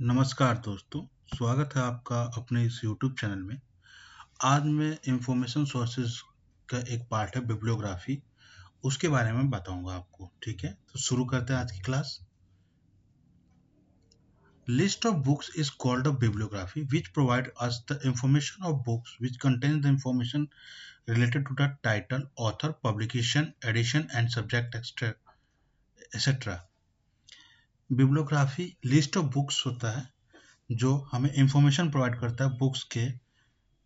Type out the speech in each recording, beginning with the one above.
नमस्कार दोस्तों, स्वागत है आपका अपने इस यूट्यूब चैनल में। आज मैं इंफॉर्मेशन सोर्सेज का एक पार्ट है बिब्लियोग्राफी, उसके बारे में बताऊंगा आपको। ठीक है, तो शुरू करते हैं आज की class. List of books is called a bibliography which provide us the information of books which contain the information related to the title, author, publication, edition and subject etc. Bibliography list of books होता है जो हमें information provide करता है books के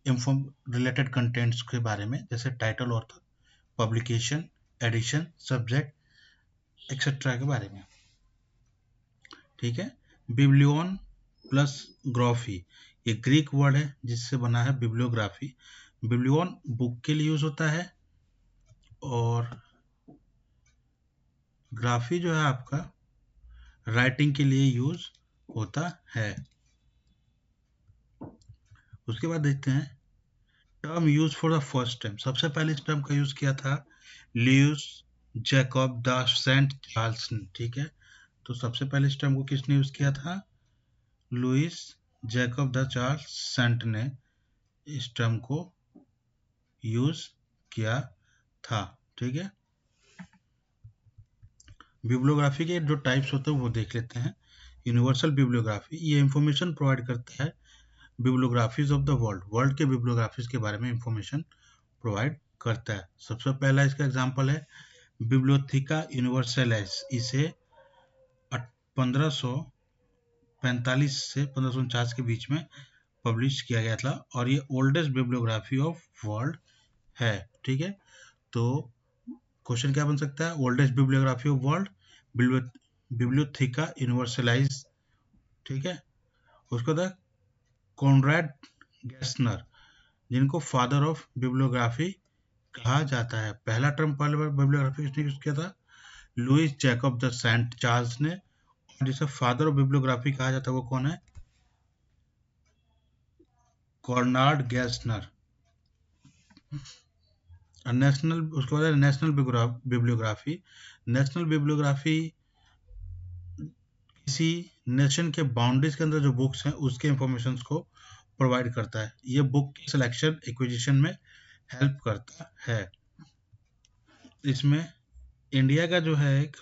related contents के बारे में, जैसे title, author, publication, edition, subject etcetera के बारे में। ठीक है, बिब्लियोन प्लस ग्राफी, ये ग्रीक वर्ड है जिससे बना है बिब्लियोग्राफी। बिब्लियोन बुक के लिए यूज होता है और ग्राफी जो है आपका राइटिंग के लिए यूज होता है। उसके बाद देखते हैं term use for the first time. सबसे पहले इस टर्म का यूज किया था Louis Jacob de Saint Charles ने। ठीक है, तो सबसे पहले इस टर्म को किसने यूज किया था? Louis Jacob de Charles Saint ने इस टर्म को यूज किया था। ठीक है, बिब्लियोग्राफी के जो टाइप्स होते हैं वो देख लेते हैं। यूनिवर्सल बिब्लियोग्राफी, ये इंफॉर्मेशन प्रोवाइड करता है bibliographies of the world, world के बिब्लियोग्राफीज के बारे में इंफॉर्मेशन प्रोवाइड करता है। सबसे पहला इसका एग्जांपल है बिब्लियोथेका यूनिवर्सैलिस। इसे 1545 से 1549 के बीच में पब्लिश किया गया था और ये ओल्डेस्ट बिब्लियोग्राफी ऑफ वर्ल्ड है। ठीक है, तो क्वेश्चन क्या बन सकता है? Oldest bibliography of world, Bibliotheca Universalis. ठीक है, उसके बाद कॉनराड गैस्नर, जिनको फादर ऑफ बिब्लियोग्राफी कहा जाता है। पहला टर्म पहले बार बिब्लियोग्राफी किसने यूज किया था? Louis Jacob de Saint Charles ने। जिसे फादर ऑफ बिब्लियोग्राफी कहा जाता है वो कौन है? कॉर्नार्ड गैस्नर। नेशनल, उसके बाद नेशनल बिब्लियोग्राफी। नेशनल बिब्लियोग्राफी किसी नेशन के बाउंड्रीज के अंदर जो बुक्स हैं उसके इंफॉर्मेशन को प्रोवाइड करता है। ये बुक की सिलेक्शन एक्विजिशन में हेल्प करता है। इसमें इंडिया का जो है एक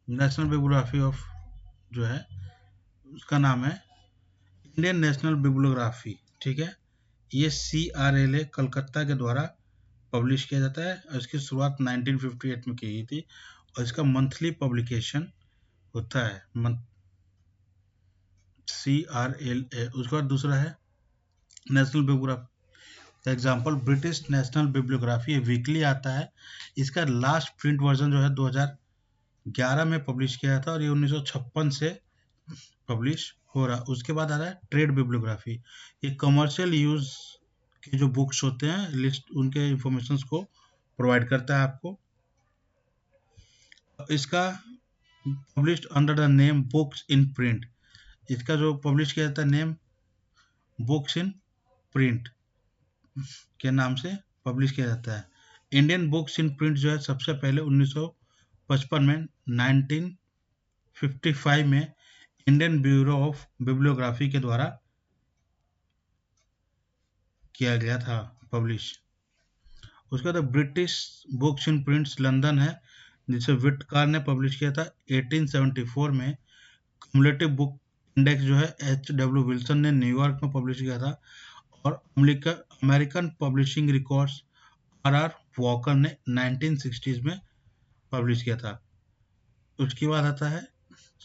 नेशनल बिब्लियोग्राफी ऑफ जो है उसका नाम है इंडियन नेशनल बिब्लियोग्राफी। ठीक है, ये CRLA कलकत्ता के द्वारा पब्लिश किया जाता है और इसकी शुरुआत 1958 में की गई थी और इसका मंथली पब्लिकेशन होता है CRLA। उसके बाद दूसरा है national bibliography. Example British national bibliography, weekly आता है। इसका लास्ट प्रिंट वर्जन जो है 2011 में पब्लिश किया था और ये 1956 से पब्लिश हो रहा। उसके बाद आ रहा है ट्रेड बिब्लियोग्राफी। ये कमर्शियल यूज के जो बुक्स होते हैं लिस्ट उनके इंफॉर्मेशन को प्रोवाइड करता है आपको। इसका published under the name books in print. इसका जो पब्लिश किया जाता है नेम बुक्स इन प्रिंट के नाम से पब्लिश किया जाता है। इंडियन बुक्स इन प्रिंट जो है सबसे पहले 1955 में 1955 में इंडियन ब्यूरो ऑफ बिब्लियोग्राफी के द्वारा किया गया था पब्लिश। उसके बाद ब्रिटिश बुक्स इन प्रिंट्स लंदन है, जिसे विटकार ने पब्लिश किया था 1874 में। क्यूमुलेटिव बुक इंडेक्स जो है HW विल्सन ने न्यूयॉर्क में पब्लिश किया था और American publishing records RR walker ने 1960s में पब्लिश किया था। उसके बाद आता है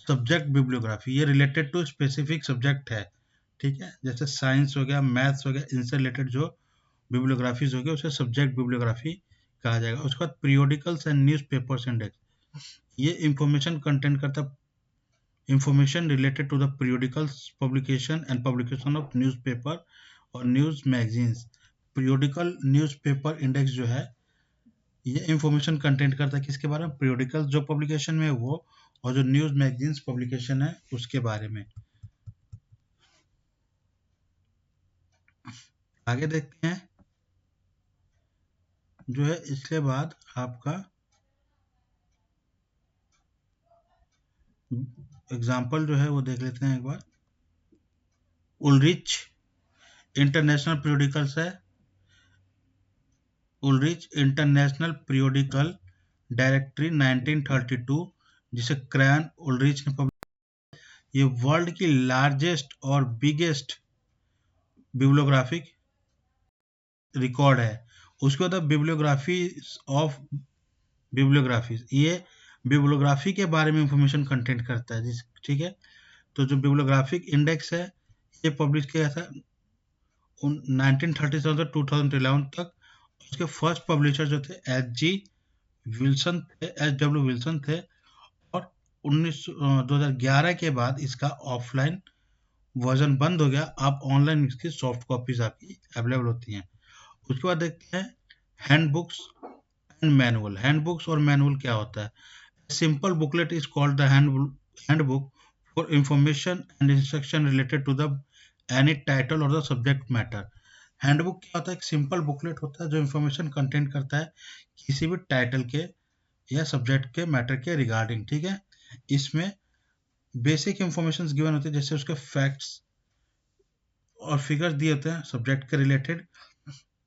सब्जेक्ट बिब्लियोग्राफी। ये रिलेटेड टू स्पेसिफिक सब्जेक्ट है। ठीक है, जैसे साइंस हो गया, मैथ्स हो गया, इनसे रिलेटेड जो बिब्लियोग्राफीज हो गया उसे सब्जेक्ट बिब्लियोग्राफी कहा जाएगा। उसके बाद periodicals and newspapers index, ये इंफॉर्मेशन कंटेंट करता information related to the periodicals publication and publication of newspaper और news magazines. Periodical newspaper index जो है ये इंफॉर्मेशन कंटेंट करता है किसके बारे में? पीरियोडिकल जो पब्लिकेशन में वो, और जो न्यूज मैगजीन्स पब्लिकेशन है उसके बारे में। आगे देखते हैं जो है इसके बाद आपका एग्जाम्पल जो है वो देख लेते हैं एक बार। उलरिच इंटरनेशनल पीरियोडिकल्स है, उलरिच इंटरनेशनल पीरियोडिकल डायरेक्टरी 1932, जिसे क्रैन उलरिच ने पब्लिश। ये वर्ल्ड की लार्जेस्ट और बिगेस्ट बिब्लियोग्राफिक रिकॉर्ड है। उसके बाद बिब्लियोग्राफी ऑफ बिब्लियोग्राफीज, ये बिब्लियोग्राफी के बारे में इंफॉर्मेशन कंटेंट करता है जिस, ठीक है। तो जो बिब्लियोग्राफिक इंडेक्स है ये पब्लिश किया था 1937 से 2011 तक। उसके फर्स्ट पब्लिशर जो थे एच डब्ल्यू विल्सन थे। और 2011 के बाद इसका ऑफलाइन वर्जन बंद हो गया, अब ऑनलाइन इसकी सॉफ्ट कॉपीज आपकी अवेलेबल होती हैं। उसके बाद देखते हैं हैंडबुक्स एंड मैनुअल। हैंडबुक्स और मैनुअल क्या होता है? Simple booklet is called the handbook for information and instruction related to the any title और द सब्जेक्ट मैटर। हैंडबुक क्या होता है? एक सिंपल बुकलेट होता है जो इंफॉर्मेशन कंटेंट करता है किसी भी टाइटल के या सब्जेक्ट के मैटर के रिगार्डिंग, ठीक है। इसमें बेसिक इंफॉर्मेशन गिवन होती है, जैसे उसके फैक्ट्स और फिगर्स दिए होते हैं सब्जेक्ट के रिलेटेड,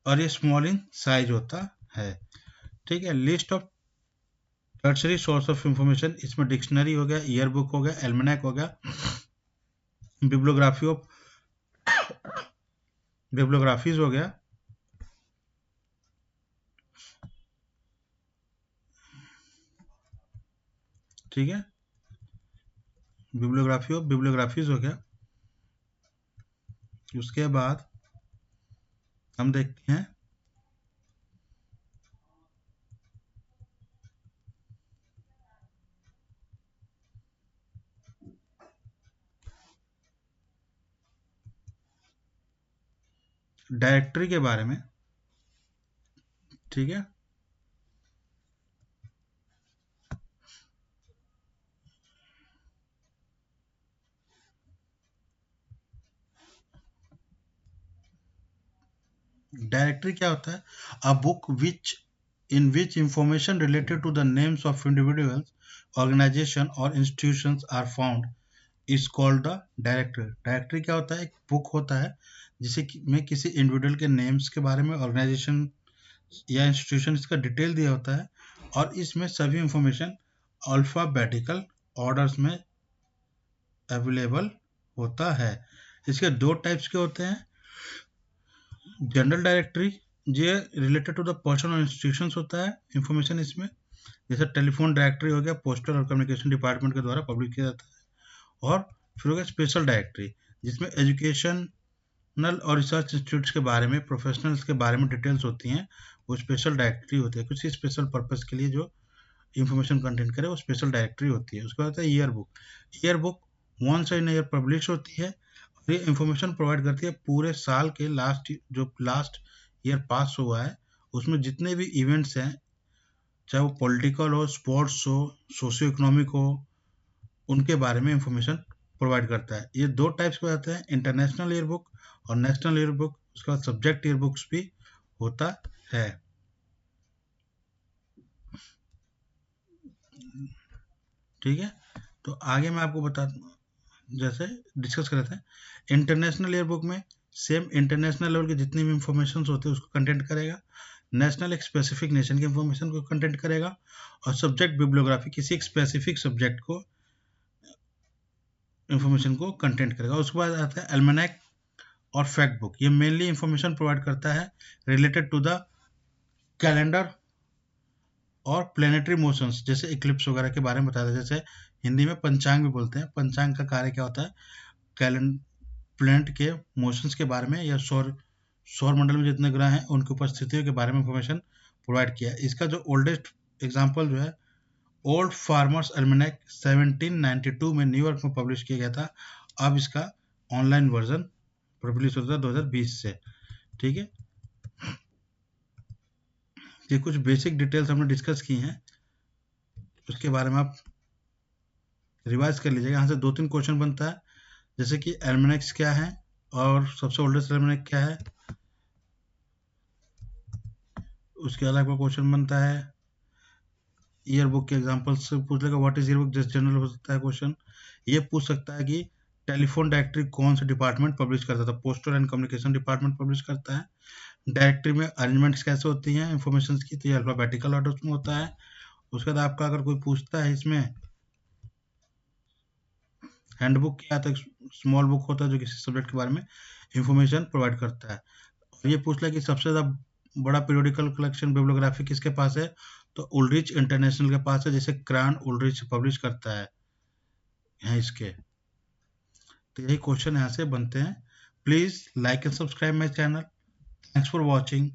और ये स्मॉल इन साइज होता है, ठीक है। List of tertiary source of information, इसमें डिक्शनरी हो गया, ईयर बुक हो गया, एल्मेनाक हो गया, बिब्लियोग्राफी ऑफ बिब्लियोग्राफीज हो गया, ठीक है। बिब्लियोग्राफी ऑफ बिब्लियोग्राफीज हो गया। उसके बाद हम देखते हैं डायरेक्टरी के बारे में, ठीक है। डायरेक्टरी क्या होता है? A book which in which information related to the names of individuals, organization और institutions are found is called the directory. Directory क्या होता है? एक बुक होता है जिसे में किसी इंडिविजुअल के नेम्स के बारे में, ऑर्गेनाइजेशन या इंस्टीट्यूशन का डिटेल दिया होता है, और इसमें सभी इंफॉर्मेशन अल्फाबेटिकल ऑर्डर्स में अवेलेबल होता है। इसके दो टाइप्स के होते हैं। जनरल डायरेक्टरी, ये रिलेटेड टू द पर्सन और इंस्टीट्यूशंस होता है इंफॉर्मेशन इसमें, जैसे टेलीफोन डायरेक्टरी हो गया, पोस्टल और कम्युनिकेशन डिपार्टमेंट के द्वारा पब्लिश किया जाता है। और फिर हो गया स्पेशल डायरेक्टरी, जिसमें एजुकेशनल और रिसर्च इंस्टीट्यूट्स के बारे में, प्रोफेशनल्स के बारे में डिटेल्स होती हैं। वो स्पेशल डायरेक्टरी होती है, किसी स्पेशल पर्पज के लिए जो इंफॉर्मेशन कंटेंट करे वो स्पेशल डायरेक्टरी होती है। उसके बाद आता है yearbook. Yearbook once in year publish होती है, और ये इंफॉर्मेशन प्रोवाइड करती है पूरे साल के लास्ट ईयर पास हुआ है उसमें जितने भी इवेंट्स हैं, चाहे वो पॉलिटिकल हो, स्पोर्ट्स हो, सोशियो इकोनॉमिक हो, उनके बारे में इंफॉर्मेशन प्रोवाइड करता है। ये दो टाइप्स के आते हैं, इंटरनेशनल ईयर बुक और नेशनल ईयर बुक। उसके बाद सब्जेक्ट ईयर बुक्स भी होता है, ठीक है। तो आगे मैं आपको बता, जैसे डिस्कस कर रहे थे, इंटरनेशनल ईयर बुक में सेम इंटरनेशनल लेवल की जितनी भी इंफॉर्मेशन होती है उसको कंटेंट करेगा। नेशनल एक स्पेसिफिक नेशन की इंफॉर्मेशन को कंटेंट करेगा, और सब्जेक्ट बिब्लियोग्राफी किसी एक स्पेसिफिक सब्जेक्ट को इंफॉर्मेशन को कंटेंट करेगा। उसके बाद आता है एल्मेनाक और फैक्ट बुक। ये मेनली इंफॉर्मेशन प्रोवाइड करता है रिलेटेड टू द कैलेंडर और प्लेनेटरी मोशंस, जैसे इक्लिप्स वगैरह के बारे में बताता है। जैसे हिंदी में पंचांग भी बोलते हैं। पंचांग का कार्य क्या होता है? कैलेंडर प्लैनेट के मोशंस के बारे में, या सौर मंडल में जितने ग्रह हैं उनकी उपस्थितियों के बारे में इंफॉर्मेशन प्रोवाइड किया। इसका जो ओल्डेस्ट एग्जांपल जो है, ओल्ड फार्मर्स एल्मेनाक 1792 में न्यूयॉर्क में पब्लिश किया गया था। अब इसका ऑनलाइन वर्जन पब्लिश होता है 2020 से, ठीक है। ये कुछ बेसिक डिटेल्स हमने डिस्कस की हैं, उसके बारे में आप रिवाइज कर लीजिएगा। यहाँ से 2-3 क्वेश्चन बनता है, जैसे कि एल्मेनाक्स क्या है और सबसे ओल्डेस्ट एल्मेनाक क्या है। उसके अलावा क्वेश्चन बनता है ईयर बुक के एग्जाम्पल से पूछ लेगा what is year book, just general हो सकता है क्वेश्चन। ये पूछ सकता है कि टेलीफोन डायरेक्टरी कौन सा डिपार्टमेंट पब्लिश करता था, postal and communication department publish करता है। डायरेक्टरी में अरेंजमेंट्स कैसे होती हैं इन्फॉर्मेशन की, तो ये अल्फाबेटिकल ऑर्डर में होता है। उसके बाद आपका अगर कोई पूछता है इसमें हैंडबुक क्या आता है, स्मॉल बुक होता है जो किसी सब्जेक्ट के बारे में इंफॉर्मेशन प्रोवाइड करता है। और ये पूछ लिया कि सबसे ज़्यादा बड़ा पीरियोडिकल कलेक्शन बिब्लियोग्राफी किसके पास है, तो उलरिच इंटरनेशनल के पास है, जिसे क्रान उलरिच पब्लिश करता है यहाँ इसके। तो यही क्वेश्चन यहाँ से बनते हैं। Please like and subscribe my channel. Thanks for watching.